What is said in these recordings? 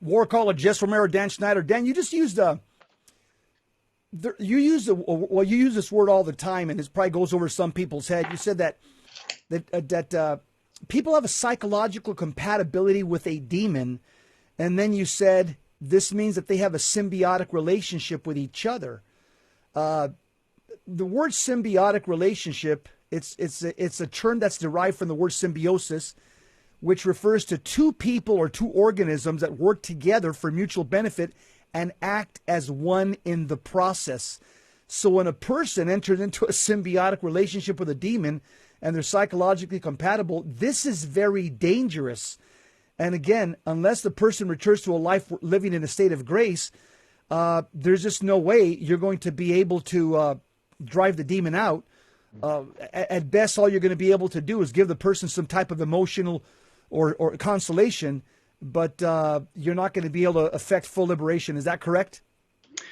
Warcologist Romero Dan Schneider. Dan, you just used you use this word all the time, and it probably goes over some people's head. You said that people have a psychological compatibility with a demon, and then you said this means that they have a symbiotic relationship with each other. The word symbiotic relationship, it's a term that's derived from the word symbiosis, which refers to two people or two organisms that work together for mutual benefit and act as one in the process. So when a person enters into a symbiotic relationship with a demon and they're psychologically compatible, this is very dangerous. And again, unless the person returns to a life living in a state of grace, there's just no way you're going to be able to drive the demon out. At best, all you're going to be able to do is give the person some type of emotional or consolation, but you're not going to be able to affect full liberation. Is that correct?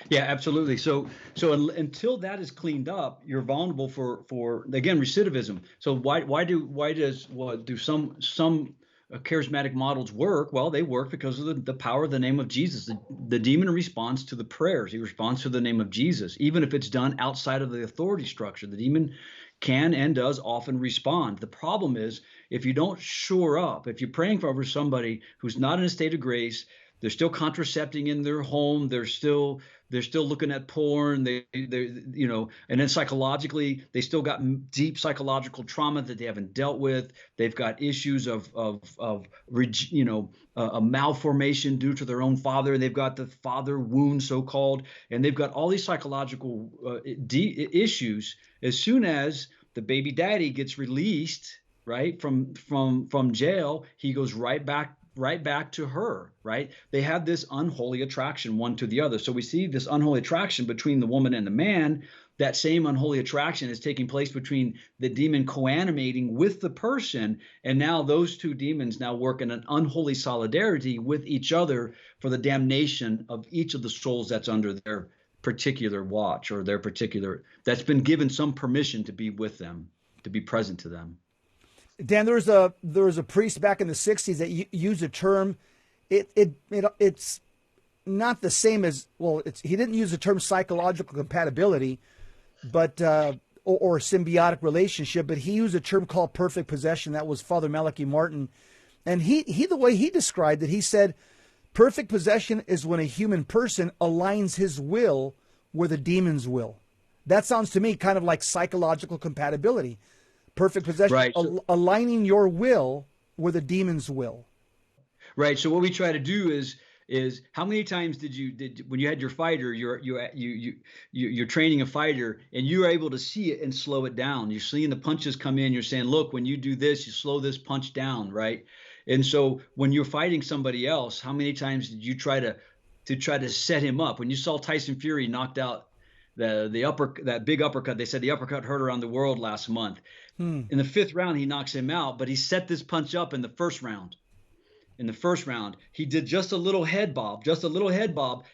Yeah, absolutely. So until that is cleaned up, you're vulnerable for again, recidivism. So why do some charismatic models work? Well, they work because of the power of the name of Jesus. The demon responds to the prayers. He responds to the name of Jesus, even if it's done outside of the authority structure. The demon can and does often respond. The problem is if you don't shore up, if you're praying for over somebody who's not in a state of grace, they're still contracepting in their home, they're still looking at porn, they and then psychologically they still got deep psychological trauma that they haven't dealt with. They've got issues of a malformation due to their own father. They've got the father wound, so called, and they've got all these psychological issues. As soon as the baby daddy gets released, right, from jail, he goes right back to her, right? They have this unholy attraction one to the other. So we see this unholy attraction between the woman and the man. That same unholy attraction is taking place between the demon co-animating with the person. And now those two demons now work in an unholy solidarity with each other for the damnation of each of the souls that's under their particular watch, or that's been given some permission to be with them, to be present to them. Dan, there was a priest back in the 60s that used a term. It's not the same as, well, he didn't use the term psychological compatibility, but or symbiotic relationship, but he used a term called perfect possession. That was Father Malachi Martin, and he the way he described it, he said, perfect possession is when a human person aligns his will with a demon's will. That sounds to me kind of like psychological compatibility. Perfect possession, right. Aligning your will with a demon's will. Right. So what we try to do is how many times did when you had your fighter, you're training a fighter, and you are able to see it and slow it down. You're seeing the punches come in. You're saying, look, when you do this, you slow this punch down, right? And so when you're fighting somebody else, how many times did you try to set him up? When you saw Tyson Fury knocked out that big uppercut, they said the uppercut hurt around the world last month. In the 5th round, he knocks him out, but he set this punch up in the first round. In the first round, he did just a little head bob,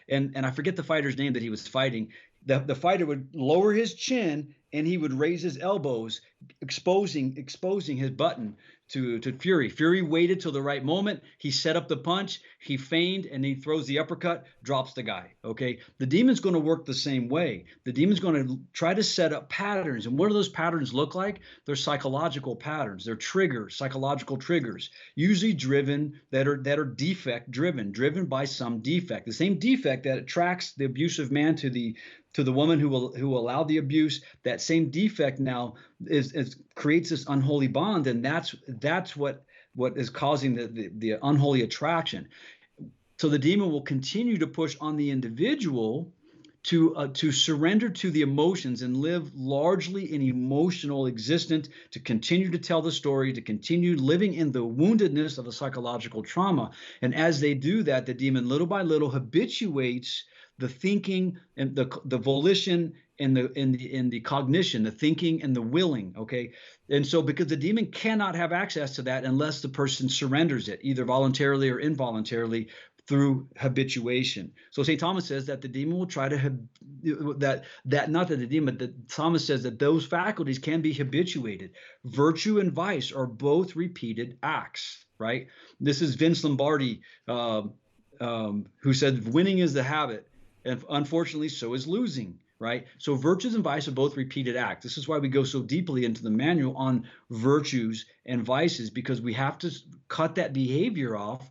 and I forget the fighter's name that he was fighting. The fighter would lower his chin and he would raise his elbows, exposing his button to Fury. Fury waited till the right moment. He set up the punch, he feigned, and he throws the uppercut, drops the guy. Okay, the demon's going to work the same way. The demon's going to try to set up patterns, and what do those patterns look like? They're psychological patterns. They're triggers, psychological triggers, usually that are defect driven by some defect. The same defect that attracts the abusive man to the woman who will allow the abuse. That same defect now creates this unholy bond, and that's what is causing the unholy attraction. So the demon will continue to push on the individual to surrender to the emotions and live largely an emotional existence, to continue to tell the story, to continue living in the woundedness of a psychological trauma. And as they do that, the demon little by little habituates the thinking and the volition and the cognition, the thinking and the willing. Okay. And so because the demon cannot have access to that unless the person surrenders it, either voluntarily or involuntarily, through habituation. So St. Thomas says that the demon will try to Thomas says that those faculties can be habituated. Virtue and vice are both repeated acts, right? This is Vince Lombardi who said winning is the habit, and unfortunately, so is losing. Right. So virtues and vice are both repeated acts. This is why we go so deeply into the manual on virtues and vices, because we have to cut that behavior off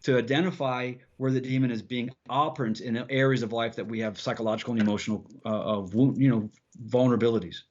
to identify where the demon is being operant in areas of life that we have psychological and emotional, vulnerabilities.